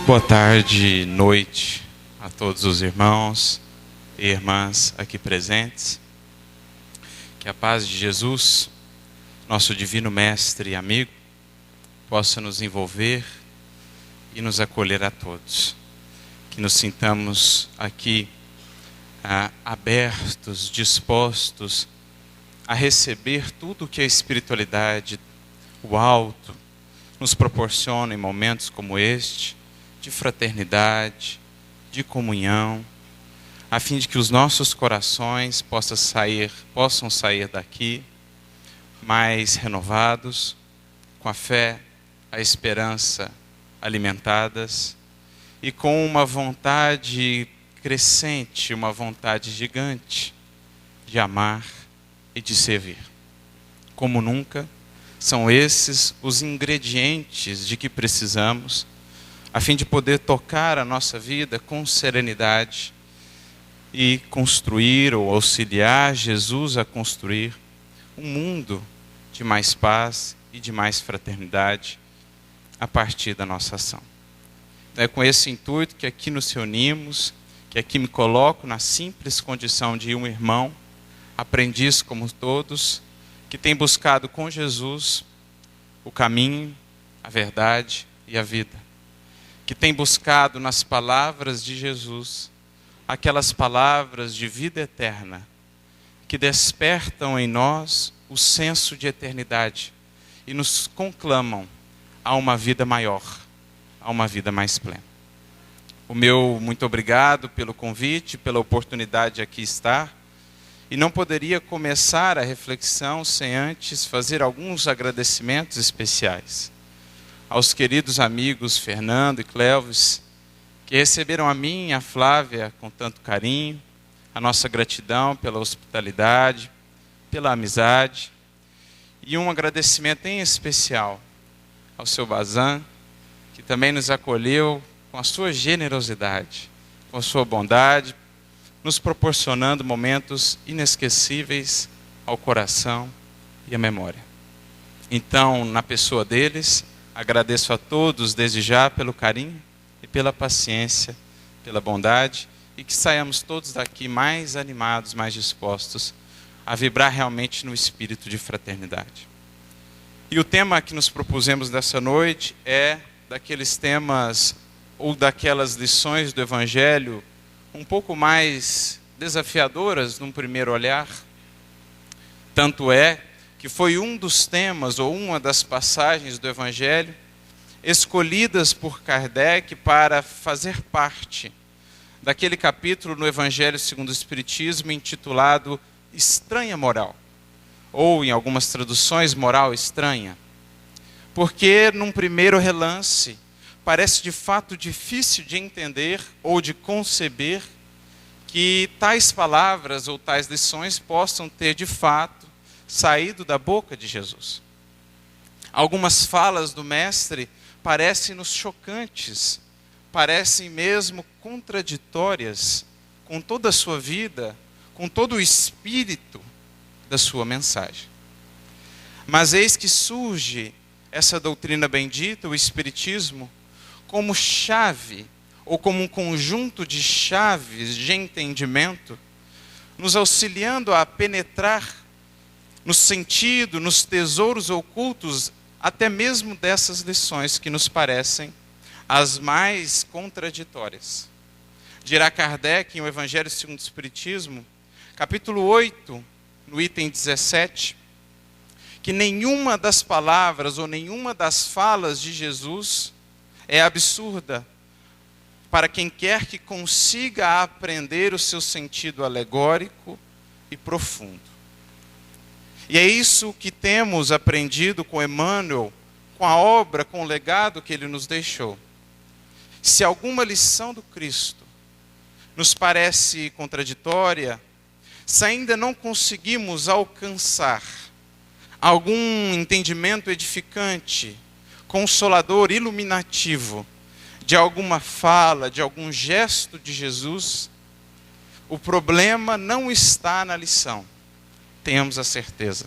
Boa tarde, noite a todos os irmãos e irmãs aqui presentes. Que a paz de Jesus, nosso divino mestre e amigo, possa nos envolver e nos acolher a todos. Que nos sintamos aqui abertos, dispostos a receber tudo que a espiritualidade, o alto, nos proporciona em momentos como este, de fraternidade, de comunhão, a fim de que os nossos corações possam sair daqui mais renovados, com a fé, a esperança alimentadas e com uma vontade crescente, uma vontade gigante de amar e de servir. Como nunca, são esses os ingredientes de que precisamos a fim de poder tocar a nossa vida com serenidade e construir ou auxiliar Jesus a construir um mundo de mais paz e de mais fraternidade a partir da nossa ação. Então é com esse intuito que aqui nos reunimos, que aqui me coloco na simples condição de um irmão, aprendiz como todos, que tem buscado com Jesus o caminho, a verdade e a vida. Que tem buscado nas palavras de Jesus, aquelas palavras de vida eterna, que despertam em nós o senso de eternidade e nos conclamam a uma vida maior, a uma vida mais plena. O meu muito obrigado pelo convite, pela oportunidade de aqui estar, e não poderia começar a reflexão sem antes fazer alguns agradecimentos especiais aos queridos amigos Fernando e Clévis, que receberam a mim e a Flávia com tanto carinho, a nossa gratidão pela hospitalidade, pela amizade, e um agradecimento em especial ao seu Bazan, que também nos acolheu com a sua generosidade, com a sua bondade, nos proporcionando momentos inesquecíveis ao coração e à memória. Então, na pessoa deles, agradeço a todos desde já pelo carinho e pela paciência, pela bondade, e que saiamos todos daqui mais animados, mais dispostos a vibrar realmente no espírito de fraternidade. E o tema que nos propusemos dessa noite é daqueles temas ou daquelas lições do Evangelho um pouco mais desafiadoras num primeiro olhar. Tanto é que foi um dos temas ou uma das passagens do Evangelho escolhidas por Kardec para fazer parte daquele capítulo no Evangelho segundo o Espiritismo intitulado Estranha Moral, ou em algumas traduções, Moral Estranha. Porque num primeiro relance parece de fato difícil de entender ou de conceber que tais palavras ou tais lições possam ter de fato saído da boca de Jesus. Algumas falas do Mestre parecem-nos chocantes, parecem mesmo contraditórias com toda a sua vida, com todo o espírito da sua mensagem. Mas eis que surge essa doutrina bendita, o Espiritismo, como chave, ou como um conjunto de chaves de entendimento, nos auxiliando a penetrar no sentido, nos tesouros ocultos, até mesmo dessas lições que nos parecem as mais contraditórias. Dirá Kardec em O Evangelho segundo o Espiritismo, capítulo 8, no item 17, que nenhuma das palavras ou nenhuma das falas de Jesus é absurda para quem quer que consiga aprender o seu sentido alegórico e profundo. E é isso que temos aprendido com Emmanuel, com a obra, com o legado que ele nos deixou. Se alguma lição do Cristo nos parece contraditória, se ainda não conseguimos alcançar algum entendimento edificante, consolador, iluminativo, de alguma fala, de algum gesto de Jesus, o problema não está na lição, tenhamos a certeza.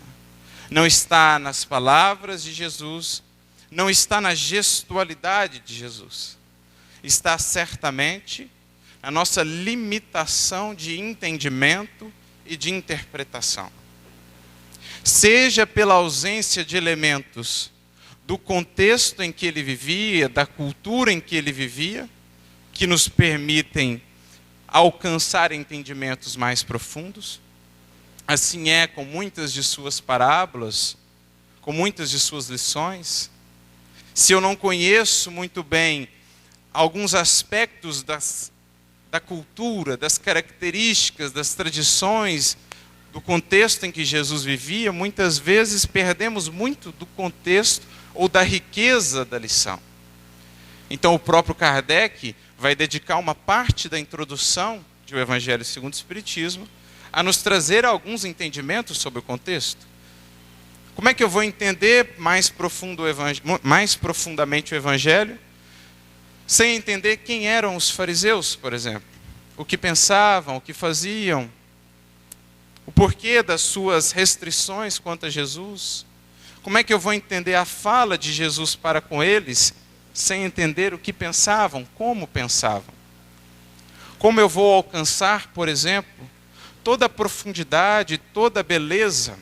Não está nas palavras de Jesus, não está na gestualidade de Jesus. está certamente na nossa limitação de entendimento e de interpretação. Seja pela ausência de elementos do contexto em que ele vivia, da cultura em que ele vivia, que nos permitem alcançar entendimentos mais profundos. Assim é com muitas de suas parábolas, com muitas de suas lições. Se eu não conheço muito bem alguns aspectos da cultura, das características, das tradições, do contexto em que Jesus vivia, muitas vezes perdemos muito do contexto ou da riqueza da lição. Então o próprio Kardec vai dedicar uma parte da introdução do Evangelho segundo o Espiritismo a nos trazer alguns entendimentos sobre o contexto. Como é que eu vou entender mais profundamente o Evangelho sem entender quem eram os fariseus, por exemplo? O que pensavam, o que faziam, o porquê das suas restrições quanto a Jesus? Como é que eu vou entender a fala de Jesus para com eles sem entender o que pensavam, como pensavam? Como eu vou alcançar, por exemplo, toda a profundidade, toda a beleza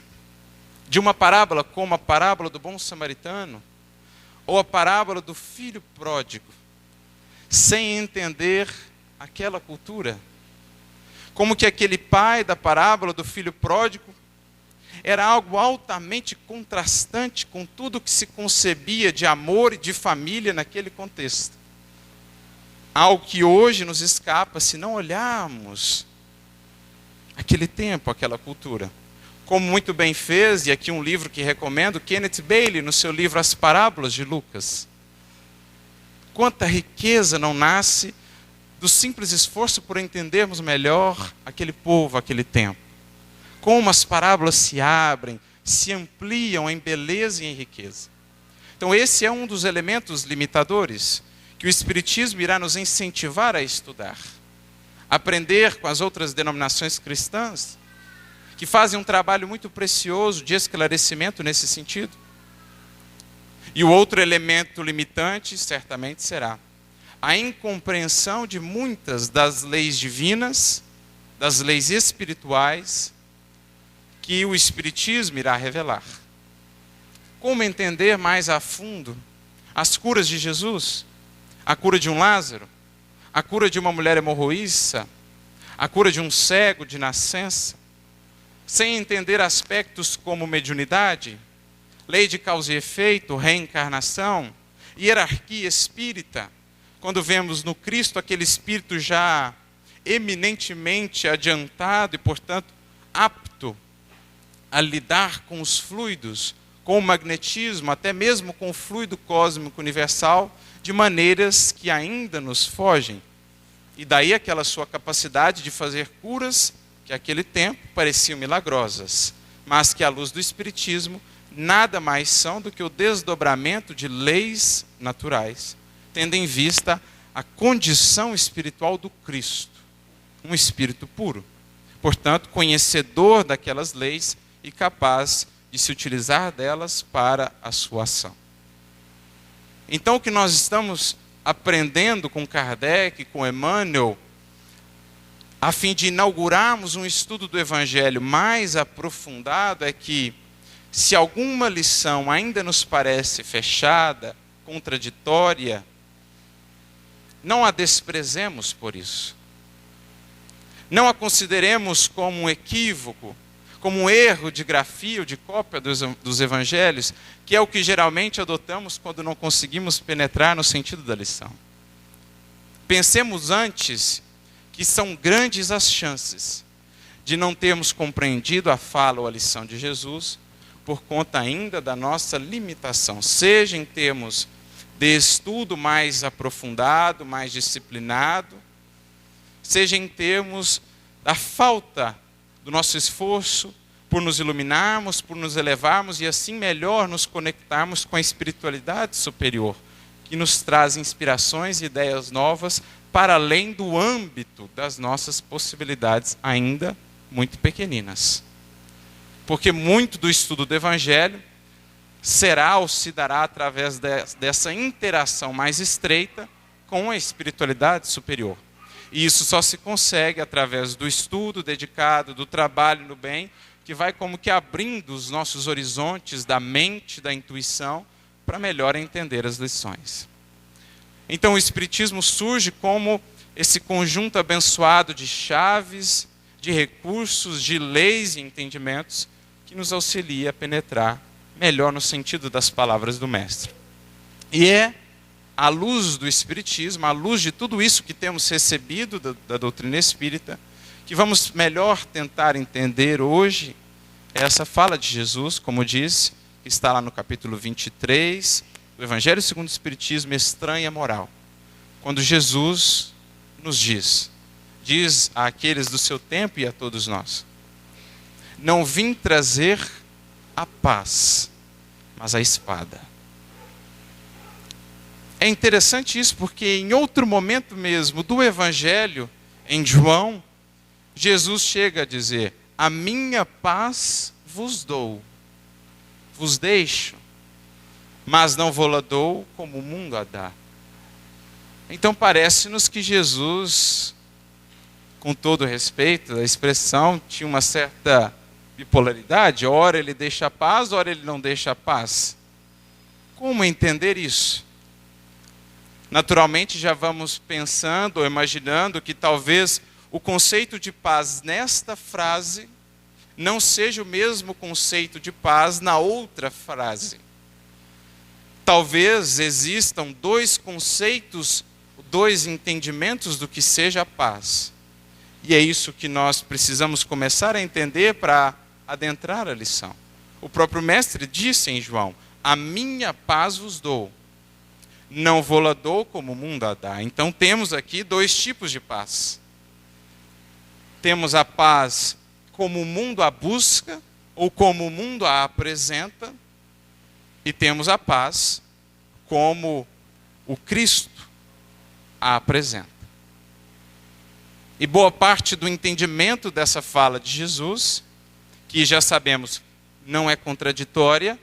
de uma parábola como a parábola do bom samaritano ou a parábola do filho pródigo, sem entender aquela cultura? Como que aquele pai da parábola do filho pródigo era algo altamente contrastante com tudo que se concebia de amor e de família naquele contexto. Algo que hoje nos escapa se não olharmos aquele tempo, aquela cultura. Como muito bem fez, e aqui um livro que recomendo, Kenneth Bailey, no seu livro As Parábolas de Lucas. Quanta riqueza não nasce do simples esforço por entendermos melhor aquele povo, aquele tempo. Como as parábolas se abrem, se ampliam em beleza e em riqueza. Então esse é um dos elementos limitadores que o Espiritismo irá nos incentivar a estudar. Aprender com as outras denominações cristãs, que fazem um trabalho muito precioso de esclarecimento nesse sentido. E o outro elemento limitante, certamente, será a incompreensão de muitas das leis divinas, das leis espirituais, que o Espiritismo irá revelar. Como entender mais a fundo as curas de Jesus? A cura de um Lázaro, a cura de uma mulher hemorroíça, a cura de um cego de nascença, sem entender aspectos como mediunidade, lei de causa e efeito, reencarnação, hierarquia espírita, quando vemos no Cristo aquele espírito já eminentemente adiantado e, portanto, apto a lidar com os fluidos, com o magnetismo, até mesmo com o fluido cósmico universal, de maneiras que ainda nos fogem. E daí aquela sua capacidade de fazer curas que naquele tempo pareciam milagrosas, mas que à luz do Espiritismo nada mais são do que o desdobramento de leis naturais, tendo em vista a condição espiritual do Cristo, um espírito puro, portanto conhecedor daquelas leis e capaz de se utilizar delas para a sua ação. Então o que nós estamos aprendendo com Kardec, com Emmanuel, a fim de inaugurarmos um estudo do Evangelho mais aprofundado, é que se alguma lição ainda nos parece fechada, contraditória, não a desprezemos por isso. Não a consideremos como um equívoco, como um erro de grafia ou de cópia dos evangelhos, que é o que geralmente adotamos quando não conseguimos penetrar no sentido da lição. Pensemos antes que são grandes as chances de não termos compreendido a fala ou a lição de Jesus por conta ainda da nossa limitação, seja em termos de estudo mais aprofundado, mais disciplinado, seja em termos da falta do nosso esforço por nos iluminarmos, por nos elevarmos e assim melhor nos conectarmos com a espiritualidade superior, que nos traz inspirações e ideias novas para além do âmbito das nossas possibilidades ainda muito pequeninas. Porque muito do estudo do Evangelho será ou se dará através dessa interação mais estreita com a espiritualidade superior. E isso só se consegue através do estudo dedicado, do trabalho no bem, que vai como que abrindo os nossos horizontes da mente, da intuição, para melhor entender as lições. Então o Espiritismo surge como esse conjunto abençoado de chaves, de recursos, de leis e entendimentos que nos auxilia a penetrar melhor no sentido das palavras do Mestre. E é à luz do Espiritismo, à luz de tudo isso que temos recebido da doutrina espírita, que vamos melhor tentar entender hoje essa fala de Jesus, como disse, que está lá no capítulo 23, do Evangelho segundo o Espiritismo, Estranha Moral. Quando Jesus nos diz àqueles do seu tempo e a todos nós: não vim trazer a paz, mas a espada. É interessante isso porque em outro momento mesmo do Evangelho, em João, Jesus chega a dizer: a minha paz vos dou, vos deixo, mas não vou-la dou como o mundo a dá. Então parece-nos que Jesus, com todo respeito à expressão, tinha uma certa bipolaridade. Ora ele deixa a paz, ora ele não deixa a paz. Como entender isso? Naturalmente já vamos pensando ou imaginando que talvez o conceito de paz nesta frase não seja o mesmo conceito de paz na outra frase. Talvez existam dois conceitos, dois entendimentos do que seja a paz. E é isso que nós precisamos começar a entender para adentrar a lição. O próprio Mestre disse em João: a minha paz vos dou, não vou-la dou como o mundo a dá. Então temos aqui dois tipos de paz. Temos a paz como o mundo a busca, ou como o mundo a apresenta, e temos a paz como o Cristo a apresenta. E boa parte do entendimento dessa fala de Jesus, que já sabemos não é contraditória,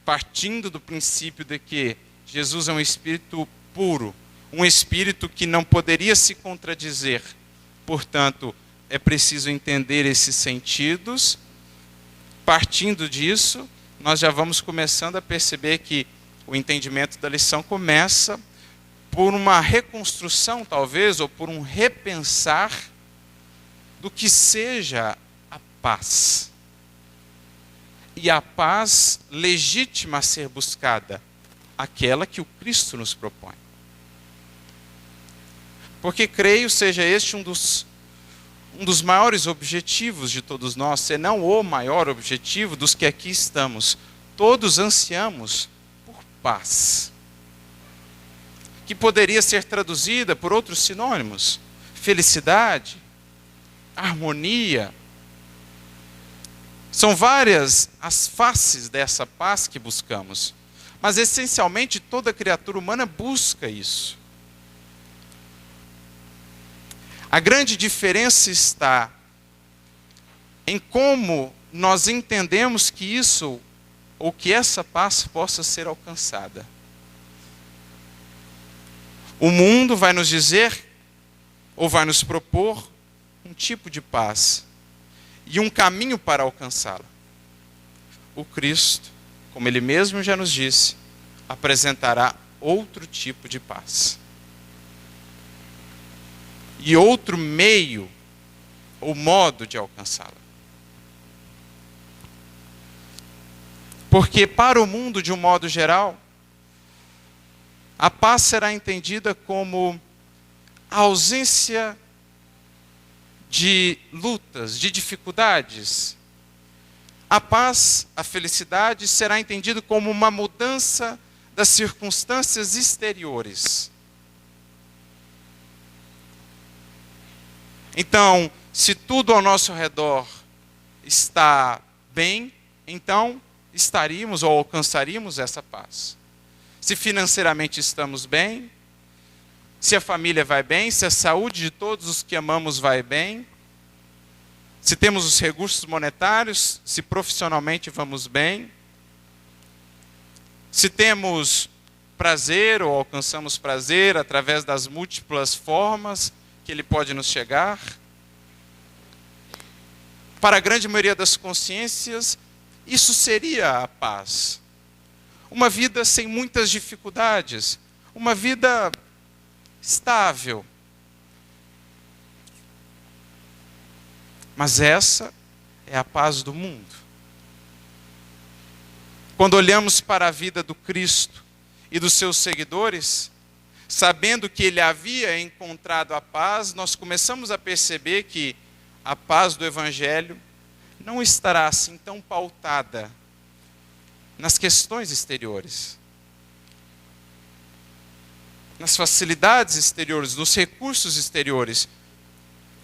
partindo do princípio de que Jesus é um espírito puro, um espírito que não poderia se contradizer. Portanto, é preciso entender esses sentidos. Partindo disso, nós já vamos começando a perceber que o entendimento da lição começa por uma reconstrução, talvez, ou por um repensar do que seja a paz. E a paz legítima a ser buscada, aquela que o Cristo nos propõe. Porque creio seja este um dos maiores objetivos de todos nós, se não o maior objetivo dos que aqui estamos. Todos ansiamos por paz, que poderia ser traduzida por outros sinônimos: felicidade, harmonia. São várias as faces dessa paz que buscamos, mas essencialmente toda criatura humana busca isso. A grande diferença está em como nós entendemos que isso, ou que essa paz possa ser alcançada. O mundo vai nos dizer, ou vai nos propor, um tipo de paz e um caminho para alcançá-la. O Cristo, como Ele mesmo já nos disse, apresentará outro tipo de paz. E outro meio, ou modo de alcançá-la. Porque para o mundo, de um modo geral, a paz será entendida como a ausência de lutas, de dificuldades. A paz, a felicidade, será entendida como uma mudança das circunstâncias exteriores. Então, se tudo ao nosso redor está bem, então estaríamos ou alcançaríamos essa paz. Se financeiramente estamos bem, se a família vai bem, se a saúde de todos os que amamos vai bem, se temos os recursos monetários, se profissionalmente vamos bem, se temos prazer ou alcançamos prazer através das múltiplas formas que ele pode nos chegar. Para a grande maioria das consciências, isso seria a paz. Uma vida sem muitas dificuldades, uma vida estável. Mas essa é a paz do mundo. Quando olhamos para a vida do Cristo e dos seus seguidores, sabendo que ele havia encontrado a paz, nós começamos a perceber que a paz do Evangelho não estará assim tão pautada nas questões exteriores, nas facilidades exteriores, nos recursos exteriores.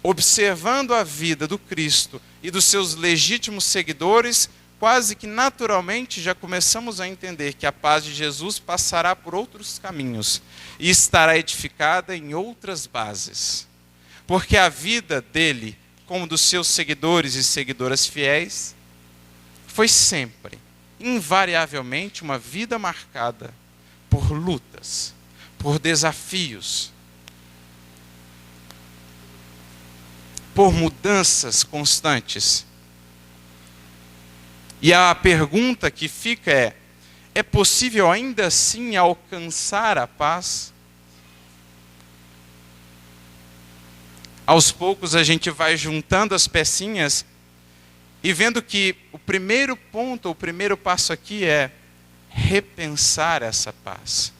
Observando a vida do Cristo e dos seus legítimos seguidores, quase que naturalmente já começamos a entender que a paz de Jesus passará por outros caminhos e estará edificada em outras bases. Porque a vida dele, como dos seus seguidores e seguidoras fiéis, foi sempre, invariavelmente, uma vida marcada por lutas, por desafios, por mudanças constantes. E a pergunta que fica é possível ainda assim alcançar a paz? Aos poucos a gente vai juntando as pecinhas e vendo que o primeiro ponto, o primeiro passo aqui é repensar essa paz.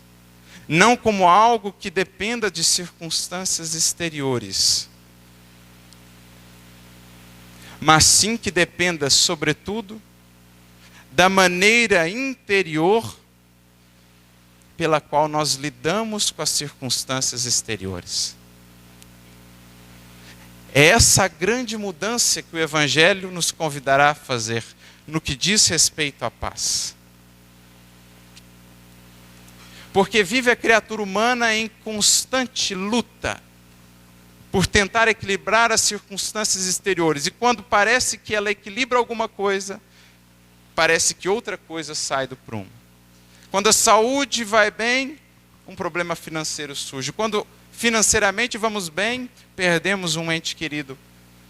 Não como algo que dependa de circunstâncias exteriores, mas sim que dependa, sobretudo, da maneira interior pela qual nós lidamos com as circunstâncias exteriores. É essa a grande mudança que o Evangelho nos convidará a fazer no que diz respeito à paz. Porque vive a criatura humana em constante luta por tentar equilibrar as circunstâncias exteriores. E quando parece que ela equilibra alguma coisa, parece que outra coisa sai do prumo. Quando a saúde vai bem, um problema financeiro surge. Quando financeiramente vamos bem, perdemos um ente querido.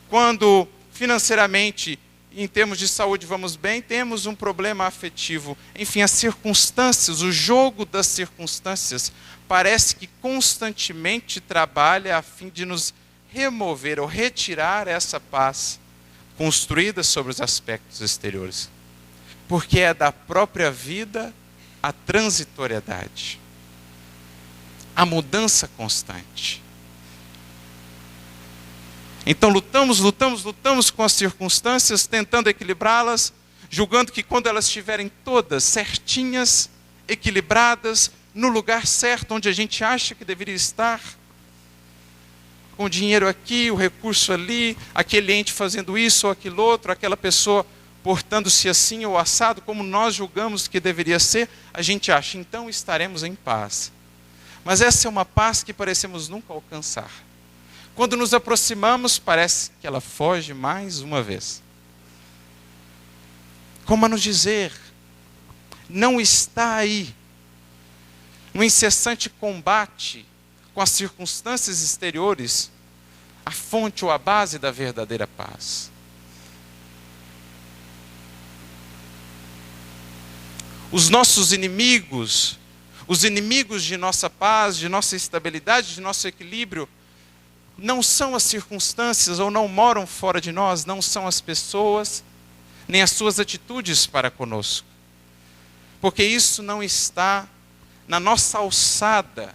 Quando financeiramente, em termos de saúde, vamos bem, temos um problema afetivo. Enfim, as circunstâncias, o jogo das circunstâncias, parece que constantemente trabalha a fim de nos remover ou retirar essa paz construída sobre os aspectos exteriores. Porque é da própria vida a transitoriedade, a mudança constante. Então lutamos com as circunstâncias, tentando equilibrá-las, julgando que quando elas estiverem todas certinhas, equilibradas, no lugar certo, onde a gente acha que deveria estar, com o dinheiro aqui, o recurso ali, aquele ente fazendo isso ou aquilo outro, aquela pessoa portando-se assim ou assado, como nós julgamos que deveria ser, a gente acha, então estaremos em paz. Mas essa é uma paz que parecemos nunca alcançar. Quando nos aproximamos, parece que ela foge mais uma vez. Como a nos dizer, não está aí. No incessante combate com as circunstâncias exteriores, a fonte ou a base da verdadeira paz. Os nossos inimigos, os inimigos de nossa paz, de nossa estabilidade, de nosso equilíbrio, não são as circunstâncias ou não moram fora de nós, não são as pessoas, nem as suas atitudes para conosco. Porque isso não está na nossa alçada.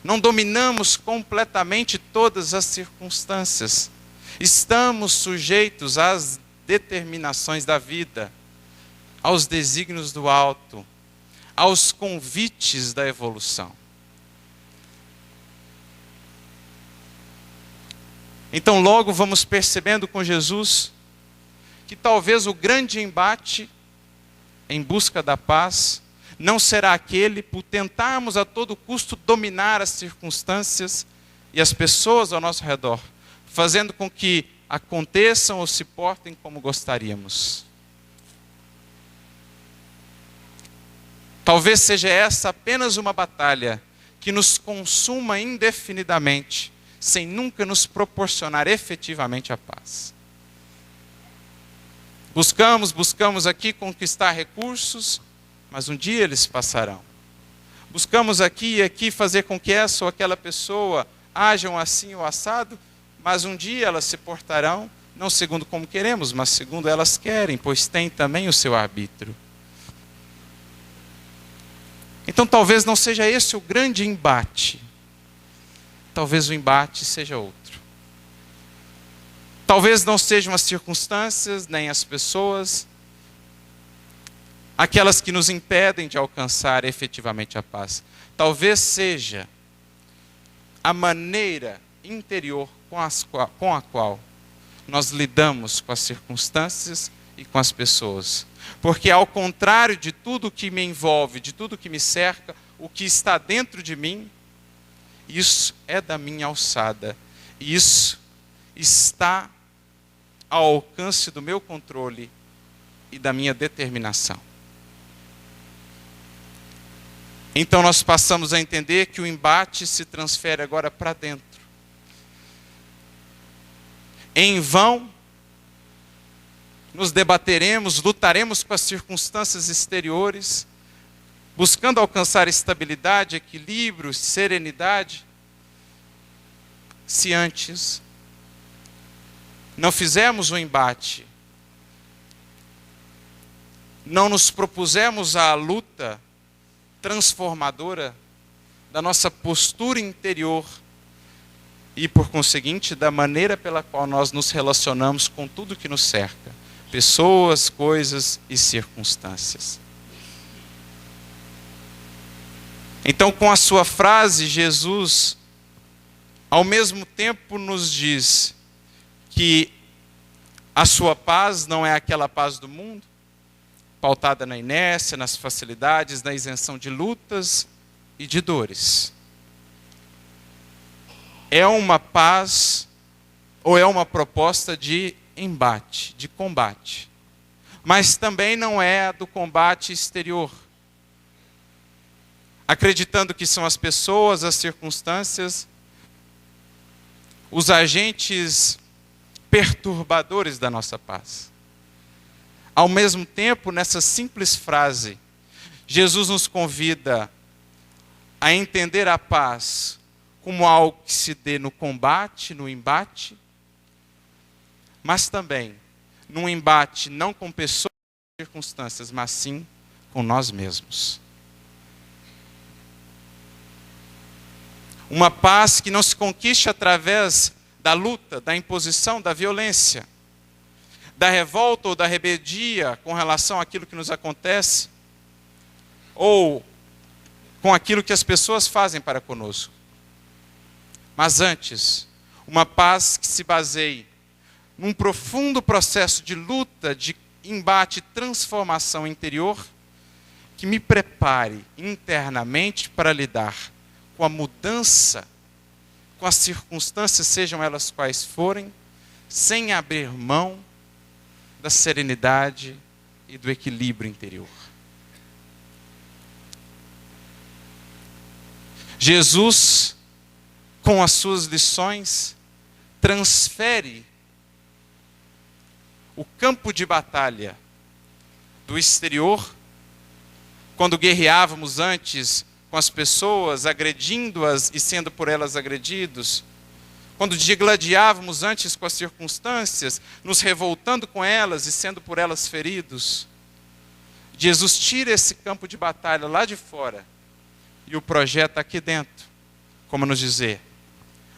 Não dominamos completamente todas as circunstâncias. Estamos sujeitos às determinações da vida, aos desígnios do alto, aos convites da evolução. Então logo vamos percebendo com Jesus que talvez o grande embate em busca da paz não será aquele por tentarmos a todo custo dominar as circunstâncias e as pessoas ao nosso redor, fazendo com que aconteçam ou se portem como gostaríamos. Talvez seja essa apenas uma batalha que nos consuma indefinidamente, sem nunca nos proporcionar efetivamente a paz. Buscamos aqui conquistar recursos, mas um dia eles passarão. Buscamos aqui e aqui fazer com que essa ou aquela pessoa ajam assim ou assado, mas um dia elas se portarão, não segundo como queremos, mas segundo elas querem, pois têm também o seu arbítrio. Então talvez não seja esse o grande embate. Talvez o embate seja outro. Talvez não sejam as circunstâncias, nem as pessoas, aquelas que nos impedem de alcançar efetivamente a paz. Talvez seja a maneira interior com a qual nós lidamos com as circunstâncias e com as pessoas. Porque ao contrário de tudo que me envolve, de tudo que me cerca, o que está dentro de mim, isso é da minha alçada. Isso está ao alcance do meu controle e da minha determinação. Então nós passamos a entender que o embate se transfere agora para dentro. Em vão, nos debateremos, lutaremos com as circunstâncias exteriores, buscando alcançar estabilidade, equilíbrio, serenidade, se antes não fizermos o embate, não nos propusemos a luta transformadora da nossa postura interior e, por conseguinte, da maneira pela qual nós nos relacionamos com tudo que nos cerca, pessoas, coisas e circunstâncias. Então, com a sua frase, Jesus, ao mesmo tempo, nos diz que a sua paz não é aquela paz do mundo, pautada na inércia, nas facilidades, na isenção de lutas e de dores. É uma paz, ou é uma proposta de embate, de combate. Mas também não é a do combate exterior. Acreditando que são as pessoas, as circunstâncias, os agentes perturbadores da nossa paz. Ao mesmo tempo, nessa simples frase, Jesus nos convida a entender a paz como algo que se dê no combate, no embate, mas também num embate não com pessoas e circunstâncias, mas sim com nós mesmos. Uma paz que não se conquiste através da luta, da imposição, da violência, da revolta ou da rebeldia com relação àquilo que nos acontece, ou com aquilo que as pessoas fazem para conosco. Mas antes, uma paz que se baseie num profundo processo de luta, de embate, transformação interior, que me prepare internamente para lidar com a mudança, com as circunstâncias, sejam elas quais forem, sem abrir mão da serenidade e do equilíbrio interior. Jesus, com as suas lições, transfere o campo de batalha do exterior, quando guerreávamos antes com as pessoas, agredindo-as e sendo por elas agredidos, quando digladiávamos antes com as circunstâncias, nos revoltando com elas e sendo por elas feridos. Jesus tira esse campo de batalha lá de fora e o projeta aqui dentro. Como nos dizer?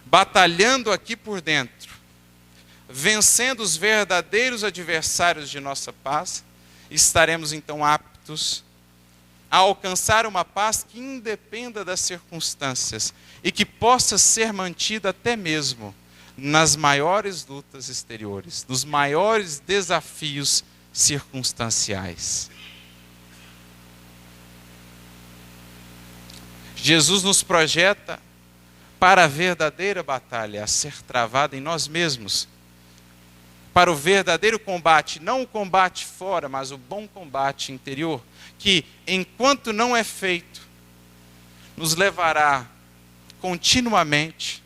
Batalhando aqui por dentro, vencendo os verdadeiros adversários de nossa paz, estaremos então aptos a alcançar uma paz que independa das circunstâncias e que possa ser mantida até mesmo nas maiores lutas exteriores, nos maiores desafios circunstanciais. Jesus nos projeta para a verdadeira batalha a ser travada em nós mesmos, para o verdadeiro combate, não o combate fora, mas o bom combate interior, que enquanto não é feito, nos levará continuamente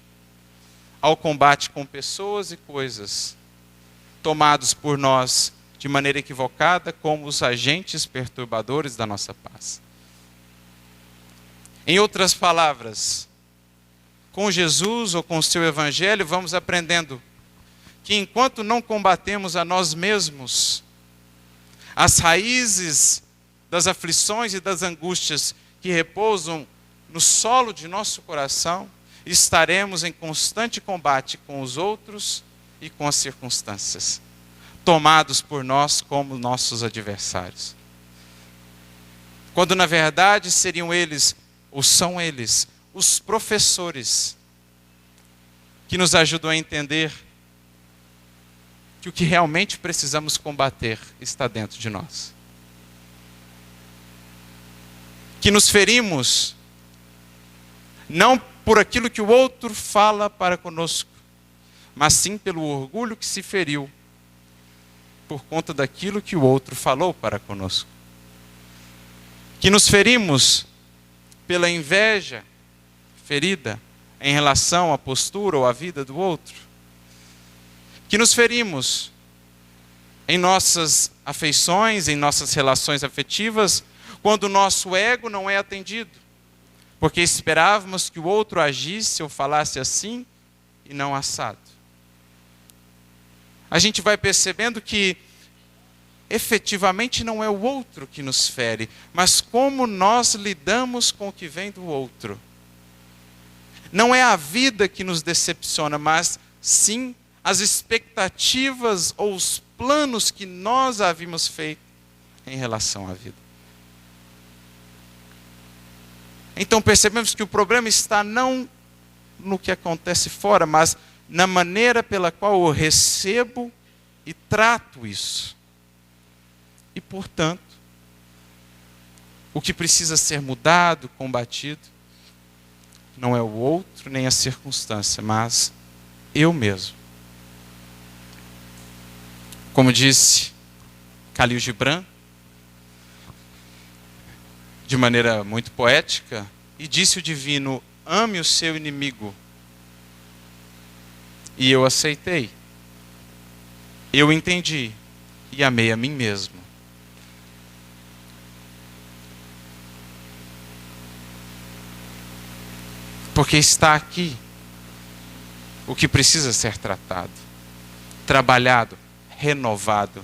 ao combate com pessoas e coisas tomados por nós de maneira equivocada como os agentes perturbadores da nossa paz. Em outras palavras, com Jesus ou com o seu evangelho, vamos aprendendo que enquanto não combatemos a nós mesmos, as raízes das aflições e das angústias que repousam no solo de nosso coração, estaremos em constante combate com os outros e com as circunstâncias, tomados por nós como nossos adversários. Quando na verdade seriam eles, ou são eles, os professores que nos ajudam a entender que o que realmente precisamos combater está dentro de nós. Que nos ferimos não por aquilo que o outro fala para conosco, mas sim pelo orgulho que se feriu por conta daquilo que o outro falou para conosco. Que nos ferimos pela inveja ferida em relação à postura ou à vida do outro. Que nos ferimos em nossas afeições, em nossas relações afetivas, quando o nosso ego não é atendido, porque esperávamos que o outro agisse ou falasse assim e não assado. A gente vai percebendo que efetivamente não é o outro que nos fere, mas como nós lidamos com o que vem do outro. Não é a vida que nos decepciona, mas sim as expectativas ou os planos que nós havíamos feito em relação à vida. Então percebemos que o problema está não no que acontece fora, mas na maneira pela qual eu recebo e trato isso. E, portanto, o que precisa ser mudado, combatido, não é o outro nem a circunstância, mas eu mesmo. Como disse Khalil Gibran, de maneira muito poética, e disse o divino: ame o seu inimigo. E eu aceitei. Eu entendi e amei a mim mesmo. Porque está aqui o que precisa ser tratado, trabalhado, renovado.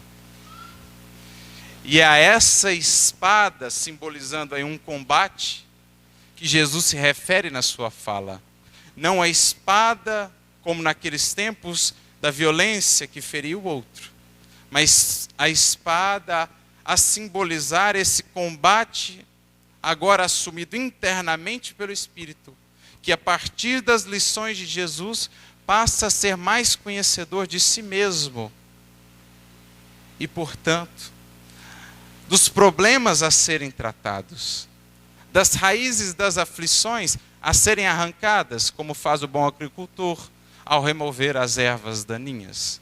E a essa espada, simbolizando aí um combate, que Jesus se refere na sua fala. Não a espada como naqueles tempos da violência que feriu o outro, mas a espada a simbolizar esse combate agora assumido internamente pelo Espírito, que a partir das lições de Jesus passa a ser mais conhecedor de si mesmo e, portanto, dos problemas a serem tratados, das raízes das aflições a serem arrancadas, como faz o bom agricultor ao remover as ervas daninhas.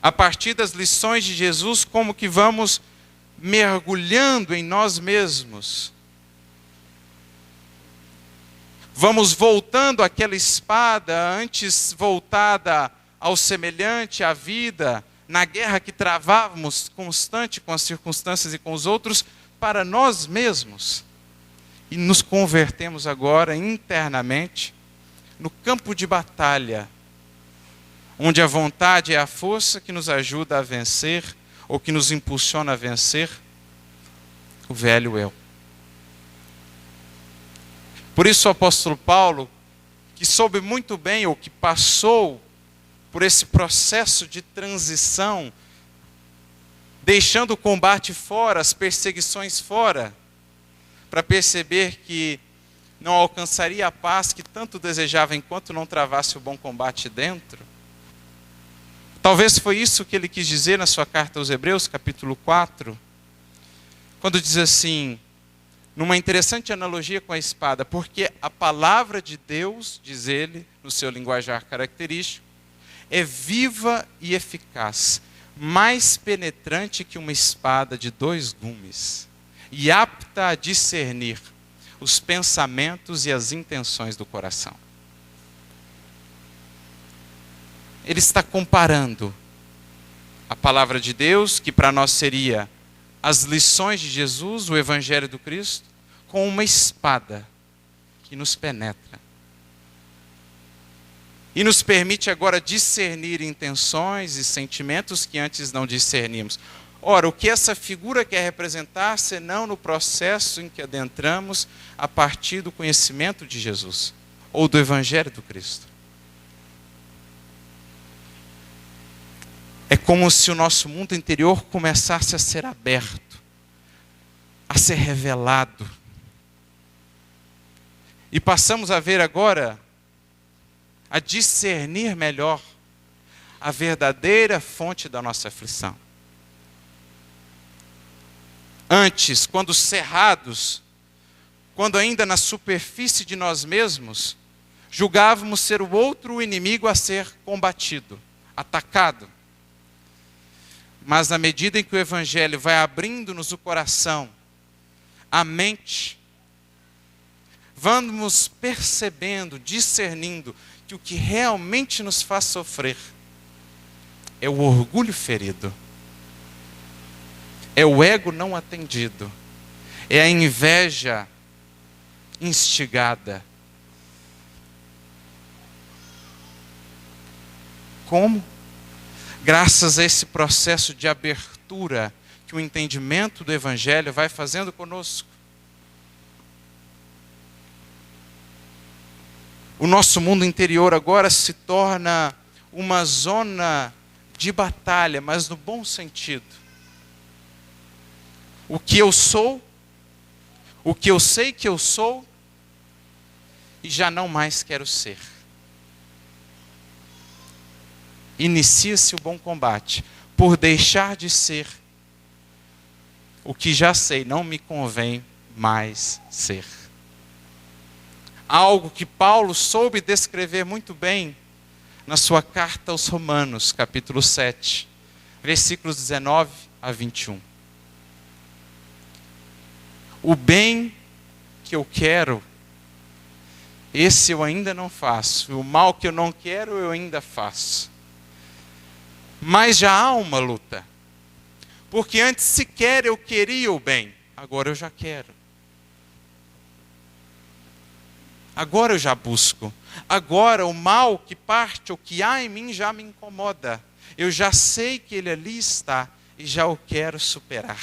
A partir das lições de Jesus, como que vamos mergulhando em nós mesmos, vamos voltando àquela espada antes voltada ao semelhante, à vida, na guerra que travávamos constante com as circunstâncias e com os outros, para nós mesmos. E nos convertemos agora internamente no campo de batalha, onde a vontade é a força que nos ajuda a vencer, ou que nos impulsiona a vencer, o velho eu. Por isso o apóstolo Paulo, que soube muito bem, ou que passou por esse processo de transição, deixando o combate fora, as perseguições fora, para perceber que não alcançaria a paz que tanto desejava enquanto não travasse o bom combate dentro. Talvez foi isso que ele quis dizer na sua carta aos Hebreus, capítulo 4, quando diz assim, numa interessante analogia com a espada, porque a palavra de Deus, diz ele, no seu linguajar característico, é viva e eficaz, mais penetrante que uma espada de 2 gumes, e apta a discernir os pensamentos e as intenções do coração. Ele está comparando a palavra de Deus, que para nós seria as lições de Jesus, o Evangelho do Cristo, com uma espada que nos penetra. E nos permite agora discernir intenções e sentimentos que antes não discerníamos. Ora, o que essa figura quer representar, senão no processo em que adentramos a partir do conhecimento de Jesus, ou do Evangelho do Cristo? É como se o nosso mundo interior começasse a ser aberto, a ser revelado. E passamos a ver agora, a discernir melhor a verdadeira fonte da nossa aflição. Antes, quando cerrados, quando ainda na superfície de nós mesmos, julgávamos ser o outro inimigo a ser combatido, atacado. Mas na medida em que o Evangelho vai abrindo-nos o coração, a mente, vamos percebendo, discernindo que o que realmente nos faz sofrer é o orgulho ferido, é o ego não atendido, é a inveja instigada. Como? Graças a esse processo de abertura que o entendimento do Evangelho vai fazendo conosco. O nosso mundo interior agora se torna uma zona de batalha, mas no bom sentido. O que eu sou, o que eu sei que eu sou, e já não mais quero ser. Inicia-se o bom combate, por deixar de ser o que já sei, não me convém mais ser. Algo que Paulo soube descrever muito bem na sua carta aos Romanos, capítulo 7, versículos 19 a 21. O bem que eu quero, esse eu ainda não faço. E o mal que eu não quero, eu ainda faço. Mas já há uma luta. Porque antes sequer eu queria o bem, agora eu já quero. Agora eu já busco. Agora o mal que parte, o que há em mim já me incomoda. Eu já sei que ele ali está e já o quero superar.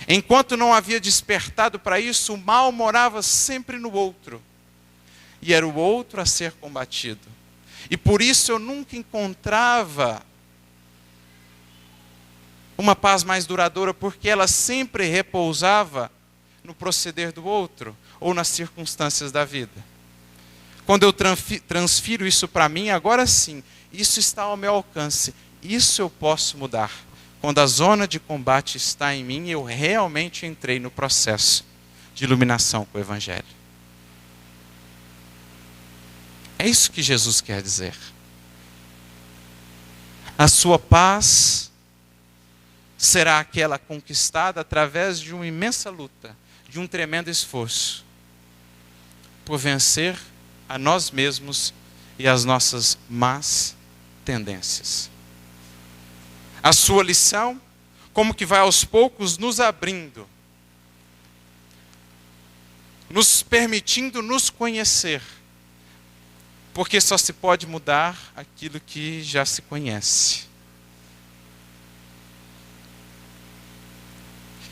Enquanto não havia despertado para isso, o mal morava sempre no outro. E era o outro a ser combatido. E por isso eu nunca encontrava uma paz mais duradoura, porque ela sempre repousava no proceder do outro, ou nas circunstâncias da vida. Quando eu transfiro isso para mim, agora sim, isso está ao meu alcance, isso eu posso mudar. Quando a zona de combate está em mim, eu realmente entrei no processo de iluminação com o Evangelho. É isso que Jesus quer dizer. A sua paz será aquela conquistada através de uma imensa luta, de um tremendo esforço, por vencer a nós mesmos e as nossas más tendências. A sua lição, como que vai aos poucos nos abrindo, nos permitindo nos conhecer, porque só se pode mudar aquilo que já se conhece.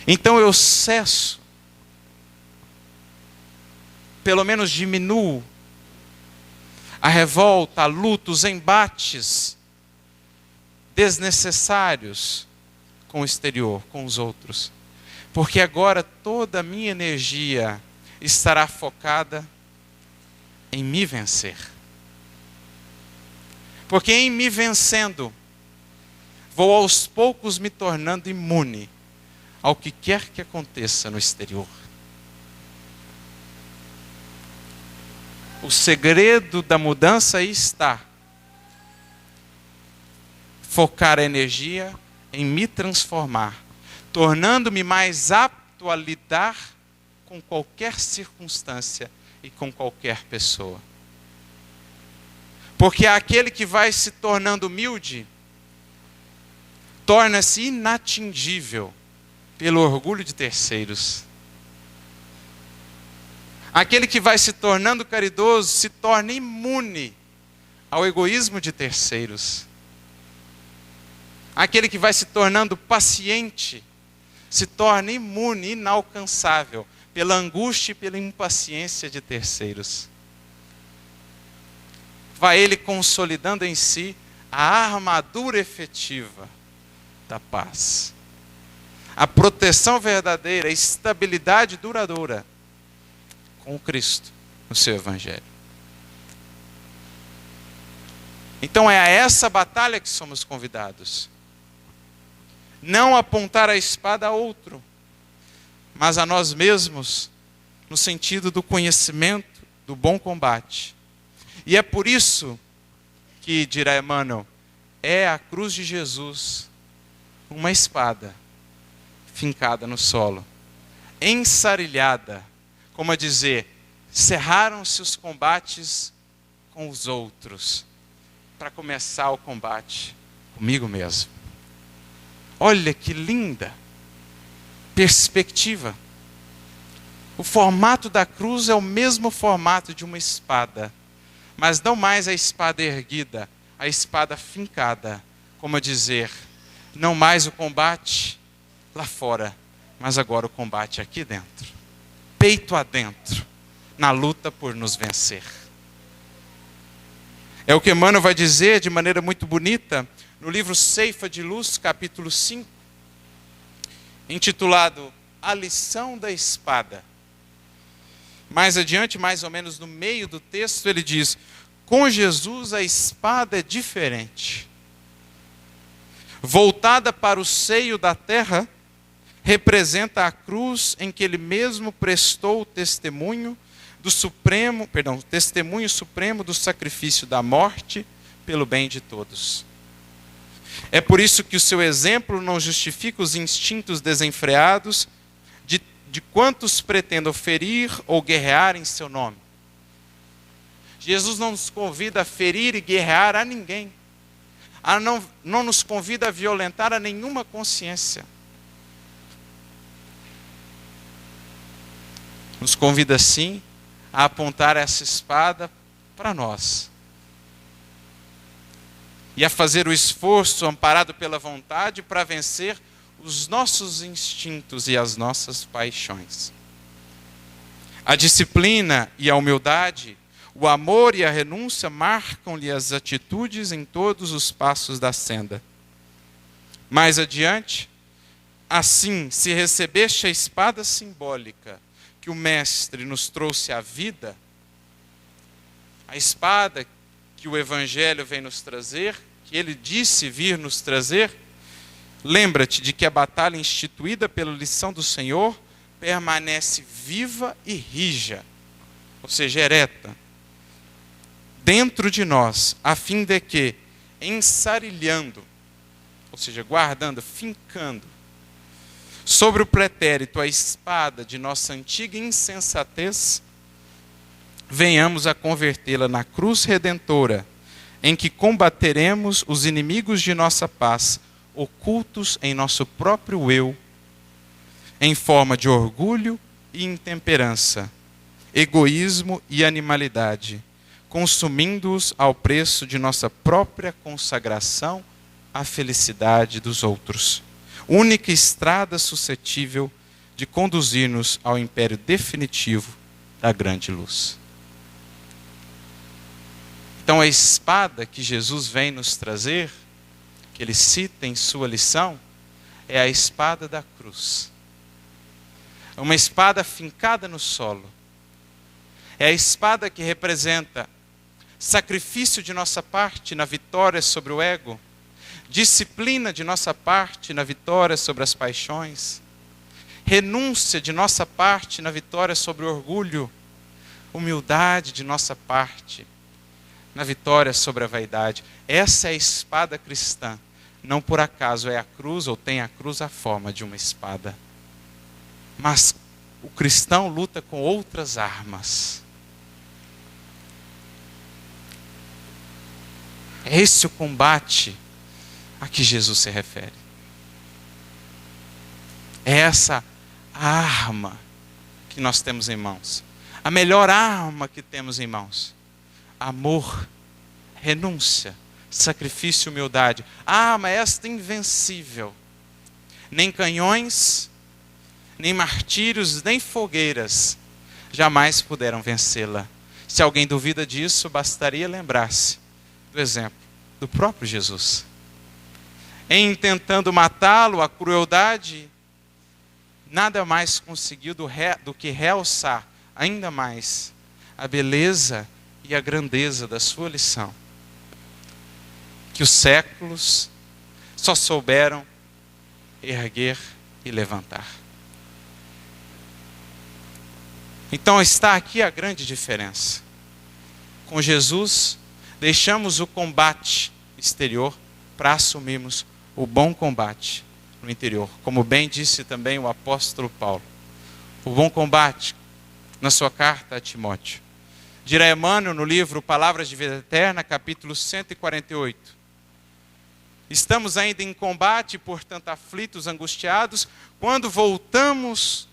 Então eu cesso, pelo menos diminuo a revolta, a luta, os embates desnecessários com o exterior, com os outros. Porque agora toda a minha energia estará focada em me vencer. Porque em me vencendo, vou aos poucos me tornando imune ao que quer que aconteça no exterior. O segredo da mudança aí está focar a energia em me transformar, tornando-me mais apto a lidar com qualquer circunstância e com qualquer pessoa. Porque aquele que vai se tornando humilde, torna-se inatingível pelo orgulho de terceiros. Aquele que vai se tornando caridoso se torna imune ao egoísmo de terceiros. Aquele que vai se tornando paciente se torna imune, inalcançável pela angústia e pela impaciência de terceiros. Vai ele consolidando em si a armadura efetiva da paz, a proteção verdadeira, a estabilidade duradoura com o Cristo no seu Evangelho. Então é a essa batalha que somos convidados. Não apontar a espada a outro, mas a nós mesmos, no sentido do conhecimento, do bom combate. E é por isso que, dirá Emmanuel, é a cruz de Jesus uma espada fincada no solo, ensarilhada, como a dizer, cerraram-se os combates com os outros, para começar o combate comigo mesmo. Olha que linda perspectiva. O formato da cruz é o mesmo formato de uma espada, mas não mais a espada erguida, a espada fincada, como a dizer, não mais o combate lá fora, mas agora o combate aqui dentro, peito adentro, na luta por nos vencer. É o que Emmanuel vai dizer de maneira muito bonita no livro Ceifa de Luz, capítulo 5, intitulado A Lição da Espada. Mais adiante, mais ou menos no meio do texto, ele diz: com Jesus a espada é diferente. Voltada para o seio da terra, representa a cruz em que ele mesmo prestou o testemunho testemunho supremo do sacrifício da morte pelo bem de todos. É por isso que o seu exemplo não justifica os instintos desenfreados de quantos pretendam ferir ou guerrear em seu nome. Jesus não nos convida a ferir e guerrear a ninguém. Não nos convida a violentar a nenhuma consciência. Nos convida sim a apontar essa espada para nós. E a fazer o esforço amparado pela vontade para vencer os nossos instintos e as nossas paixões. A disciplina e a humildade, o amor e a renúncia marcam-lhe as atitudes em todos os passos da senda. Mais adiante, assim, se recebeste a espada simbólica que o Mestre nos trouxe à vida, a espada que o Evangelho vem nos trazer, que ele disse vir nos trazer, lembra-te de que a batalha instituída pela lição do Senhor permanece viva e rija, ou seja, ereta, dentro de nós, a fim de que, ensarilhando, ou seja, guardando, fincando, sobre o pretérito a espada de nossa antiga insensatez, venhamos a convertê-la na cruz redentora, em que combateremos os inimigos de nossa paz, ocultos em nosso próprio eu, em forma de orgulho e intemperança, egoísmo e animalidade, consumindo-os ao preço de nossa própria consagração à felicidade dos outros. Única estrada suscetível de conduzir-nos ao império definitivo da grande luz. Então a espada que Jesus vem nos trazer, que ele cita em sua lição, é a espada da cruz. É uma espada fincada no solo. É a espada que representa sacrifício de nossa parte na vitória sobre o ego, disciplina de nossa parte na vitória sobre as paixões, renúncia de nossa parte na vitória sobre o orgulho, humildade de nossa parte na vitória sobre a vaidade. Essa é a espada cristã não por acaso é a cruz, ou tem a cruz a forma de uma espada. Mas o cristão luta com outras armas. É esse o combate a que Jesus se refere. É essa a arma que nós temos em mãos. A melhor arma que temos em mãos. Amor, renúncia, sacrifício e humildade. A arma esta invencível. Nem canhões, nem martírios, nem fogueiras jamais puderam vencê-la. Se alguém duvida disso, bastaria lembrar-se do exemplo do próprio Jesus. Em tentando matá-lo, a crueldade nada mais conseguiu do que realçar ainda mais a beleza e a grandeza da sua lição, que os séculos só souberam erguer e levantar. Então está aqui a grande diferença. Com Jesus, deixamos o combate exterior para assumirmos o bom combate no interior. Como bem disse também o apóstolo Paulo. O bom combate, na sua carta a Timóteo. Dirá Emmanuel no livro Palavras de Vida Eterna, capítulo 148. Estamos ainda em combate, portanto aflitos, angustiados, quando voltamos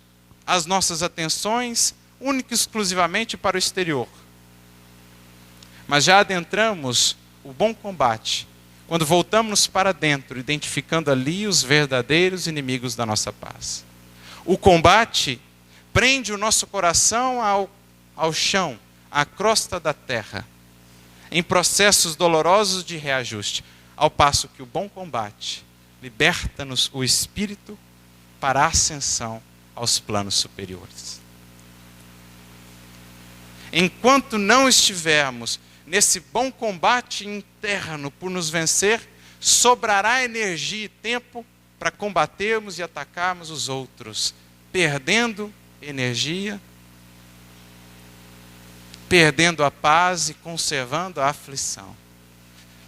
as nossas atenções única e exclusivamente para o exterior. Mas já adentramos o bom combate quando voltamos para dentro, identificando ali os verdadeiros inimigos da nossa paz. O combate prende o nosso coração ao chão, à crosta da terra, em processos dolorosos de reajuste, ao passo que o bom combate liberta-nos o espírito para a ascensão aos planos superiores. Enquanto não estivermos nesse bom combate interno por nos vencer, sobrará energia e tempo para combatermos e atacarmos os outros, perdendo energia, perdendo a paz e conservando a aflição.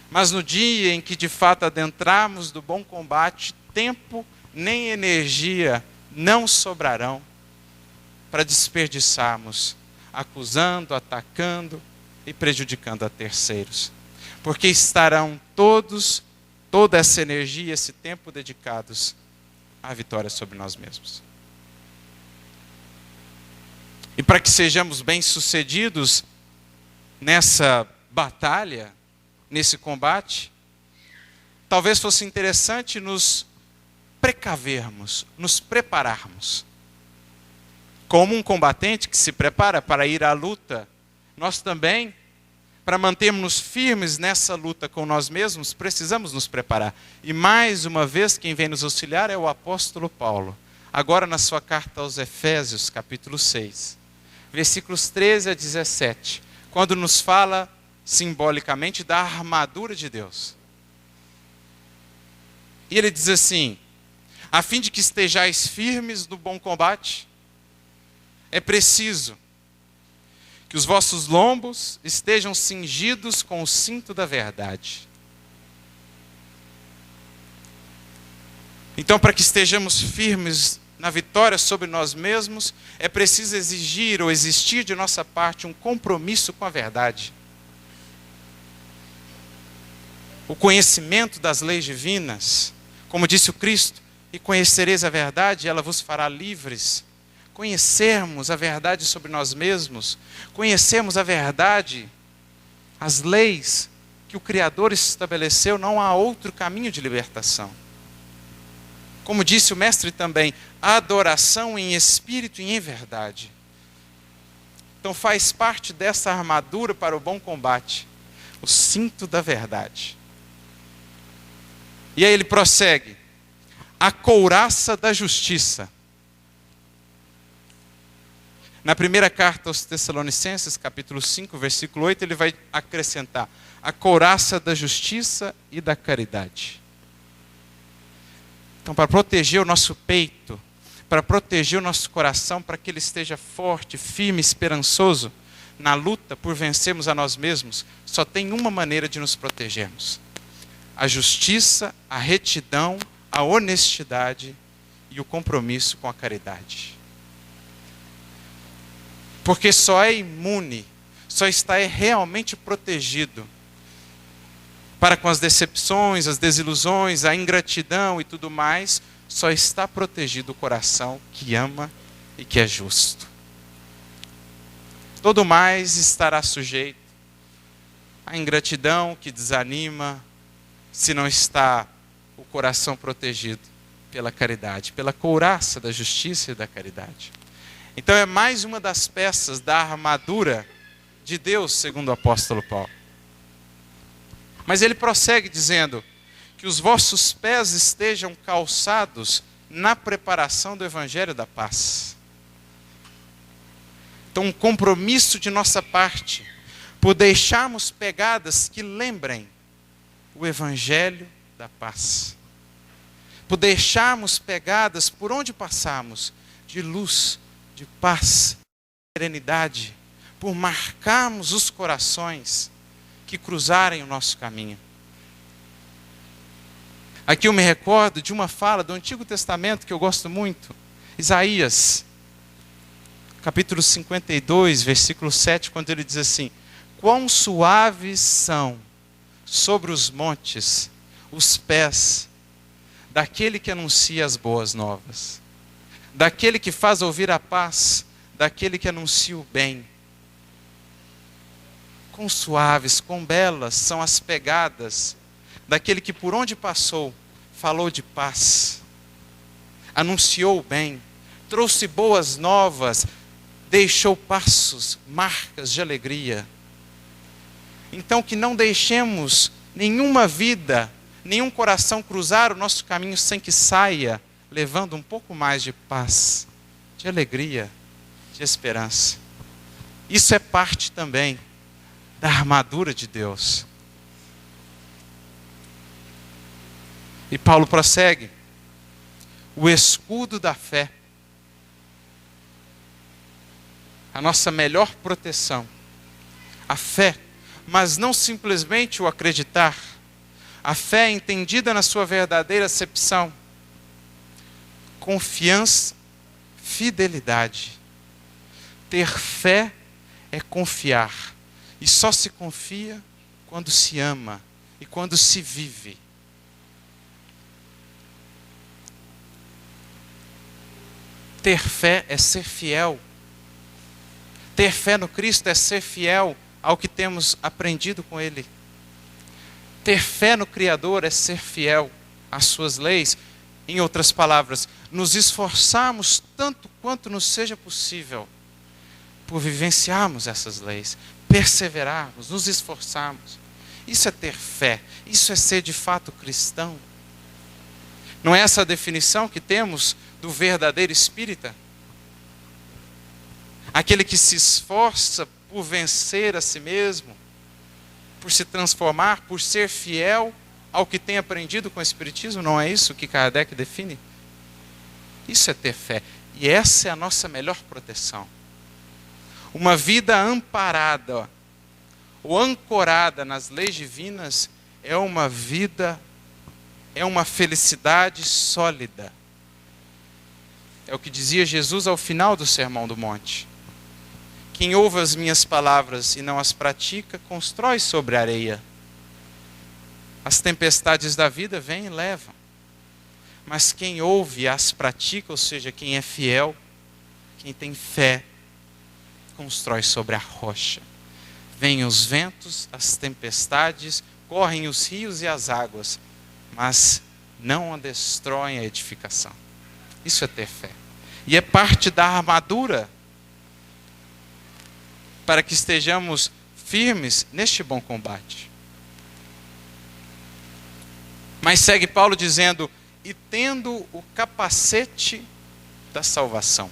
Mas no dia em que de fato adentrarmos do bom combate, tempo nem energia não sobrarão para desperdiçarmos, acusando, atacando e prejudicando a terceiros. Porque estarão toda essa energia e esse tempo dedicados à vitória sobre nós mesmos. E para que sejamos bem-sucedidos nessa batalha, nesse combate, talvez fosse interessante nos precavermos, nos prepararmos. Como um combatente que se prepara para ir à luta, nós também, para mantermos firmes nessa luta com nós mesmos, precisamos nos preparar. E mais uma vez, quem vem nos auxiliar é o apóstolo Paulo. Agora na sua carta aos Efésios, capítulo 6, versículos 13 a 17, quando nos fala simbolicamente da armadura de Deus. E ele diz assim: a fim de que estejais firmes no bom combate, é preciso que os vossos lombos estejam cingidos com o cinto da verdade. Então, para que estejamos firmes na vitória sobre nós mesmos, é preciso exigir ou existir de nossa parte um compromisso com a verdade. O conhecimento das leis divinas, como disse o Cristo, e conhecereis a verdade, ela vos fará livres. Conhecermos a verdade sobre nós mesmos, conhecermos a verdade, as leis que o Criador estabeleceu, não há outro caminho de libertação. Como disse o mestre também, a adoração em espírito e em verdade. Então faz parte dessa armadura para o bom combate, o cinto da verdade. E aí ele prossegue, a couraça da justiça. Na primeira carta aos Tessalonicenses, capítulo 5, versículo 8, ele vai acrescentar a couraça da justiça e da caridade. Então, para proteger o nosso peito, para proteger o nosso coração, para que ele esteja forte, firme, esperançoso, na luta por vencermos a nós mesmos, só tem uma maneira de nos protegermos: a justiça, a retidão, a honestidade e o compromisso com a caridade. Porque só é imune, só está realmente protegido para com as decepções, as desilusões, a ingratidão e tudo mais, só está protegido o coração que ama e que é justo. Todo mais estará sujeito à ingratidão que desanima, se não está o coração protegido pela caridade, pela couraça da justiça e da caridade. Então é mais uma das peças da armadura de Deus, segundo o apóstolo Paulo. Mas ele prossegue dizendo que os vossos pés estejam calçados na preparação do evangelho da paz. Então um compromisso de nossa parte por deixarmos pegadas que lembrem o evangelho da paz. Por deixarmos pegadas por onde passarmos de luz, de paz, de serenidade, por marcarmos os corações que cruzarem o nosso caminho. Aqui eu me recordo de uma fala do Antigo Testamento que eu gosto muito, Isaías, capítulo 52, versículo 7, quando ele diz assim: quão suaves são sobre os montes os pés daquele que anuncia as boas novas, daquele que faz ouvir a paz, daquele que anuncia o bem. Quão suaves, quão belas são as pegadas daquele que por onde passou, falou de paz, anunciou o bem, trouxe boas novas, deixou passos, marcas de alegria. Então que não deixemos nenhuma vida, nenhum coração cruzar o nosso caminho sem que saia levando um pouco mais de paz, de alegria, de esperança. Isso é parte também da armadura de Deus. E Paulo prossegue: o escudo da fé, a nossa melhor proteção, a fé, mas não simplesmente o acreditar, a fé entendida na sua verdadeira acepção, confiança, fidelidade. Ter fé é confiar, e só se confia quando se ama e quando se vive. Ter fé é ser fiel. Ter fé no Cristo é ser fiel ao que temos aprendido com Ele. Ter fé no Criador é ser fiel às suas leis. Em outras palavras, nos esforçarmos tanto quanto nos seja possível por vivenciarmos essas leis, perseverarmos, nos esforçarmos. Isso é ter fé, isso é ser de fato cristão. Não é essa a definição que temos do verdadeiro espírita? Aquele que se esforça por vencer a si mesmo, por se transformar, por ser fiel ao que tem aprendido com o Espiritismo. Não é isso que Kardec define? Isso é ter fé. E essa é a nossa melhor proteção. Uma vida amparada ou ancorada nas leis divinas é uma vida, é uma felicidade sólida. É o que dizia Jesus ao final do Sermão do Monte. Quem ouve as minhas palavras e não as pratica, constrói sobre a areia. As tempestades da vida vêm e levam. Mas quem ouve e as pratica, ou seja, quem é fiel, quem tem fé, constrói sobre a rocha. Vêm os ventos, as tempestades, correm os rios e as águas, mas não destroem a edificação. Isso é ter fé. E é parte da armadura para que estejamos firmes neste bom combate. Mas segue Paulo dizendo: e tendo o capacete da salvação.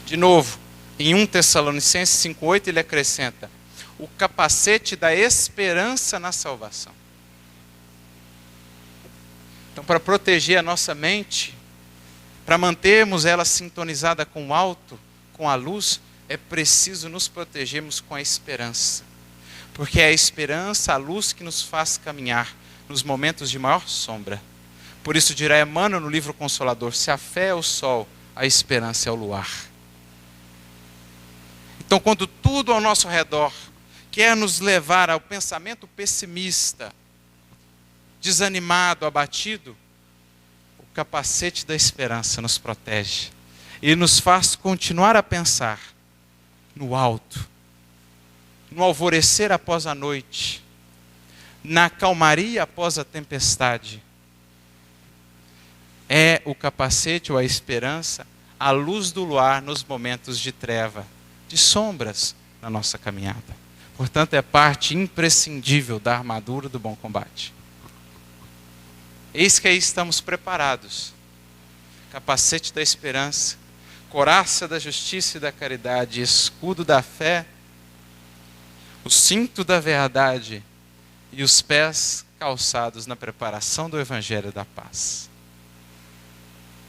De novo, em 1 Tessalonicenses 5,8 ele acrescenta: o capacete da esperança na salvação. Então, para proteger a nossa mente, para mantermos ela sintonizada com o alto, com a luz, é preciso nos protegermos com a esperança. Porque é a esperança, a luz que nos faz caminhar nos momentos de maior sombra. Por isso dirá Emmanuel no livro Consolador: se a fé é o sol, a esperança é o luar. Então, quando tudo ao nosso redor quer nos levar ao pensamento pessimista, desanimado, abatido, o capacete da esperança nos protege e nos faz continuar a pensar no alto, no alvorecer após a noite, na calmaria após a tempestade. É o capacete ou a esperança, a luz do luar nos momentos de treva, de sombras na nossa caminhada. Portanto, é parte imprescindível da armadura do bom combate. Eis que aí estamos preparados. Capacete da esperança, couraça da justiça e da caridade, escudo da fé, o cinto da verdade e os pés calçados na preparação do Evangelho da paz.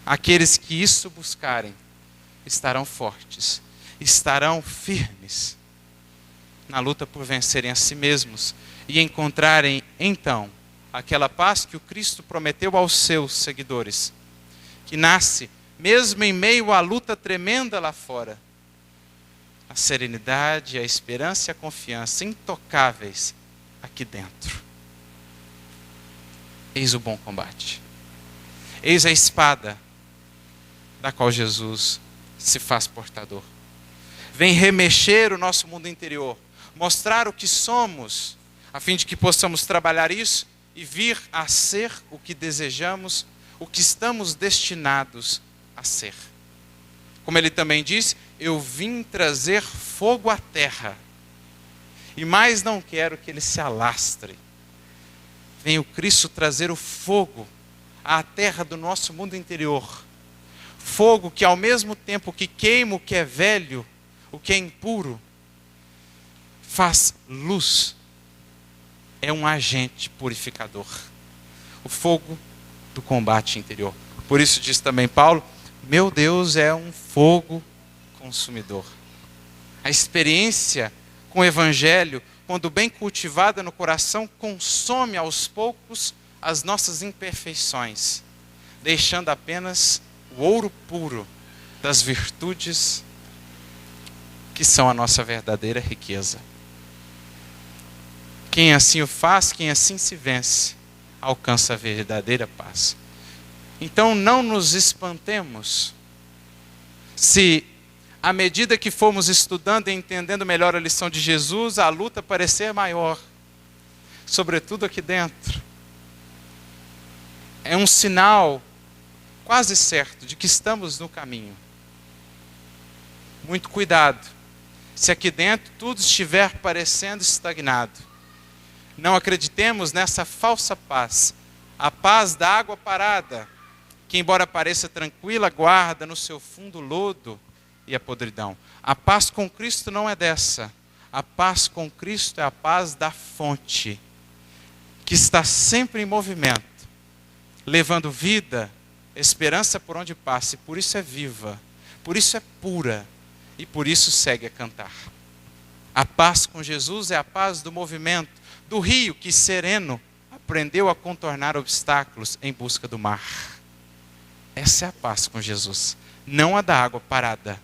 Aqueles que isso buscarem estarão fortes, estarão firmes na luta por vencerem a si mesmos e encontrarem então aquela paz que o Cristo prometeu aos seus seguidores, que nasce mesmo em meio à luta tremenda lá fora. A serenidade, a esperança e a confiança intocáveis aqui dentro. Eis o bom combate. Eis a espada da qual Jesus se faz portador. Vem remexer o nosso mundo interior, mostrar o que somos, a fim de que possamos trabalhar isso e vir a ser o que desejamos, o que estamos destinados a ser. Como ele também diz: eu vim trazer fogo à terra, e mais não quero que ele se alastre. Vem o Cristo trazer o fogo à terra do nosso mundo interior. Fogo que ao mesmo tempo que queima o que é velho, o que é impuro, faz luz. É um agente purificador. O fogo do combate interior. Por isso diz também Paulo: meu Deus é um fogo consumidor. A experiência com o Evangelho, quando bem cultivada no coração, consome aos poucos as nossas imperfeições, deixando apenas o ouro puro das virtudes que são a nossa verdadeira riqueza. Quem assim o faz, quem assim se vence, alcança a verdadeira paz. Então não nos espantemos se, à medida que formos estudando e entendendo melhor a lição de Jesus, a luta parecer maior, sobretudo aqui dentro. É um sinal quase certo de que estamos no caminho. Muito cuidado, se aqui dentro tudo estiver parecendo estagnado. Não acreditemos nessa falsa paz, a paz da água parada, que embora pareça tranquila, guarda no seu fundo o lodo e a podridão. A paz com Cristo não é dessa. A paz com Cristo é a paz da fonte, que está sempre em movimento, levando vida, esperança por onde passa, e por isso é viva, por isso é pura, e por isso segue a cantar. A paz com Jesus é a paz do movimento, do rio que, sereno, aprendeu a contornar obstáculos em busca do mar. Essa é a paz com Jesus, não a da água parada.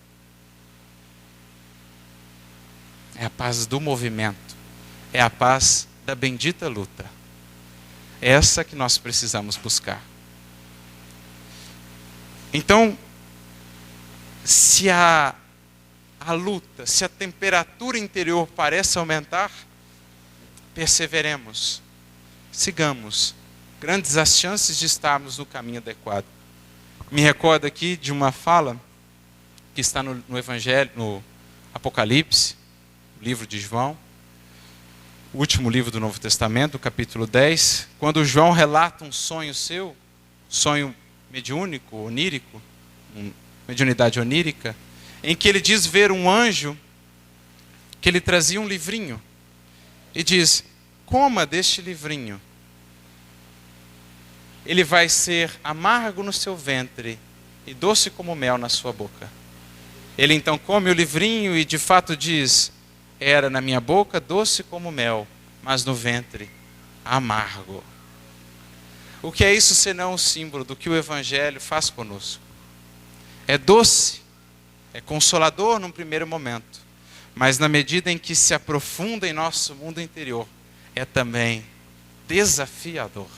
É a paz do movimento, é a paz da bendita luta. É essa que nós precisamos buscar. Então, se a luta, se a temperatura interior parece aumentar, perseveremos, sigamos. Grandes as chances de estarmos no caminho adequado. Me recordo aqui de uma fala que está no Evangelho, no Apocalipse, livro de João, o último livro do Novo Testamento, capítulo 10, quando João relata um sonho seu, sonho mediúnico, onírico, mediunidade onírica, em que ele diz ver um anjo que ele trazia um livrinho e diz: coma deste livrinho, ele vai ser amargo no seu ventre e doce como mel na sua boca. Ele então come o livrinho e de fato diz: era na minha boca doce como mel, mas no ventre amargo. O que é isso senão um símbolo do que o Evangelho faz conosco? É doce, é consolador num primeiro momento, mas na medida em que se aprofunda em nosso mundo interior, é também desafiador.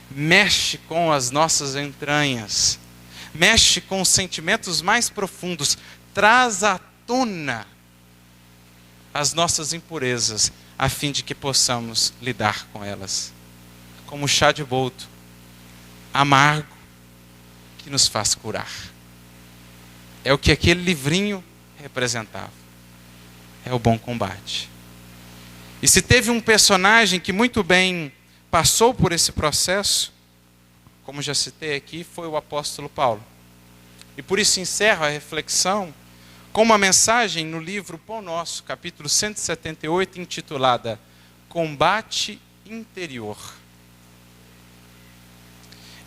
Mexe com as nossas entranhas, mexe com os sentimentos mais profundos, traz à tona as nossas impurezas, a fim de que possamos lidar com elas. Como o chá de boldo, amargo, que nos faz curar. É o que aquele livrinho representava. É o bom combate. E se teve um personagem que muito bem passou por esse processo, como já citei aqui, foi o apóstolo Paulo. E por isso encerro a reflexão com uma mensagem no livro Pão Nosso, capítulo 178, intitulada Combate Interior.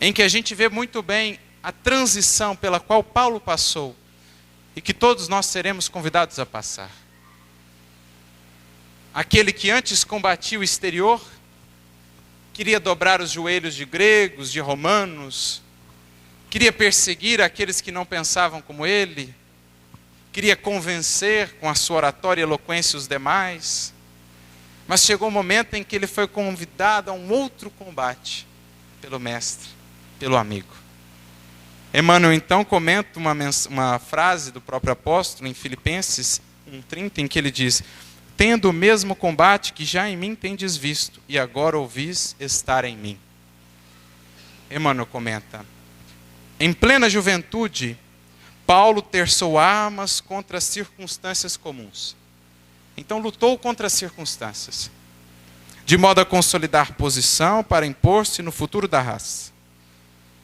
Em que a gente vê muito bem a transição pela qual Paulo passou e que todos nós seremos convidados a passar. Aquele que antes combatia o exterior, queria dobrar os joelhos de gregos, de romanos, queria perseguir aqueles que não pensavam como ele, queria convencer com a sua oratória e eloquência os demais, mas chegou um momento em que ele foi convidado a um outro combate pelo mestre, pelo amigo. Emmanuel então comenta uma frase do próprio apóstolo em Filipenses 1,30, em que ele diz: tendo o mesmo combate que já em mim tendes visto, e agora ouvis estar em mim. Emmanuel comenta: em plena juventude, Paulo terçou armas contra as circunstâncias comuns. Então lutou contra as circunstâncias, de modo a consolidar posição para impor-se no futuro da raça.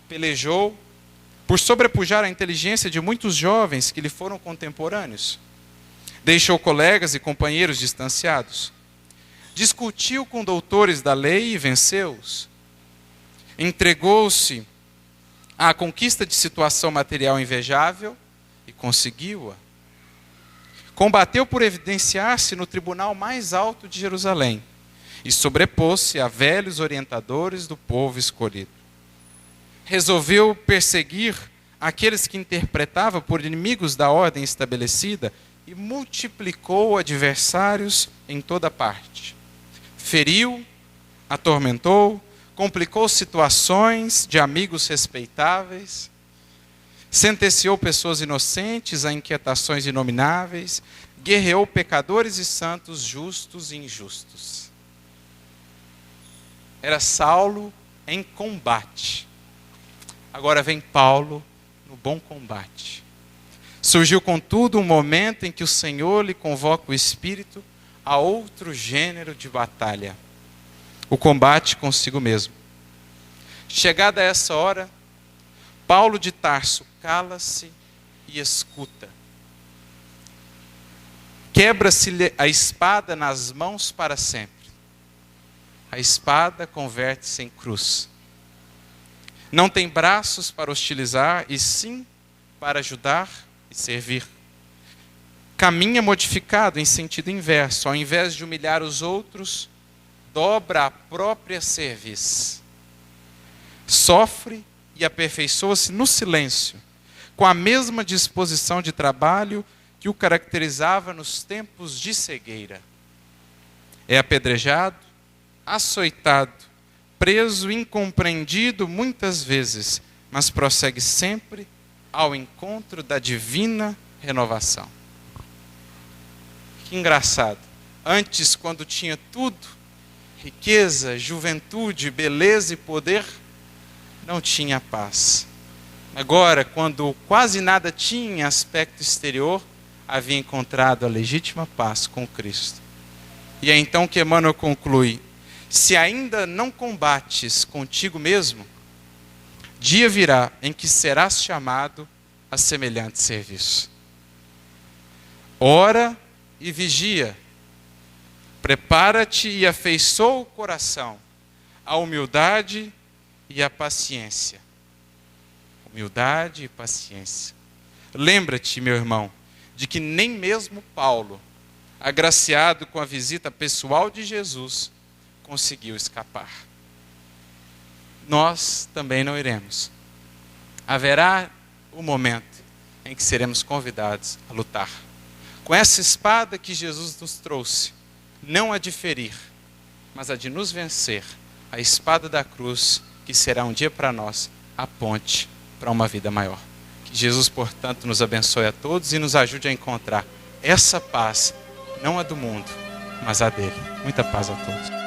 Pelejou por sobrepujar a inteligência de muitos jovens que lhe foram contemporâneos. Deixou colegas e companheiros distanciados. Discutiu com doutores da lei e venceu-os. Entregou-se à conquista de situação material invejável e conseguiu-a. Combateu por evidenciar-se no tribunal mais alto de Jerusalém e sobrepôs-se a velhos orientadores do povo escolhido. Resolveu perseguir aqueles que interpretava por inimigos da ordem estabelecida e multiplicou adversários em toda parte. Feriu, atormentou, complicou situações de amigos respeitáveis, sentenciou pessoas inocentes a inquietações inomináveis, guerreou pecadores e santos, justos e injustos. Era Saulo em combate. Agora vem Paulo no bom combate. Surgiu, contudo, um momento em que o Senhor lhe convoca o espírito a outro gênero de batalha: o combate consigo mesmo. Chegada essa hora, Paulo de Tarso cala-se e escuta. Quebra-se a espada nas mãos para sempre. A espada converte-se em cruz. Não tem braços para hostilizar, e sim para ajudar e servir. Caminha modificado em sentido inverso. Ao invés de humilhar os outros, dobra a própria cerviz. Sofre e aperfeiçoa-se no silêncio, com a mesma disposição de trabalho que o caracterizava nos tempos de cegueira. É apedrejado, açoitado, preso, incompreendido muitas vezes, mas prossegue sempre ao encontro da divina renovação. Que engraçado. Antes, quando tinha tudo, riqueza, juventude, beleza e poder, não tinha paz. Agora, quando quase nada tinha em aspecto exterior, havia encontrado a legítima paz com Cristo. E é então que Emmanuel conclui: se ainda não combates contigo mesmo, dia virá em que serás chamado a semelhante serviço. Ora e vigia, prepara-te e afeiçoa o coração à humildade e à paciência. Humildade e paciência. Lembra-te, meu irmão, de que nem mesmo Paulo agraciado com a visita pessoal de Jesus, conseguiu escapar. Nós também não iremos. Haverá o momento em que seremos convidados a lutar. Com essa espada que Jesus nos trouxe, não a de ferir, mas a de nos vencer, a espada da cruz, que será um dia para nós a ponte para uma vida maior. Que Jesus, portanto, nos abençoe a todos e nos ajude a encontrar essa paz, não a do mundo, mas a dele. Muita paz a todos.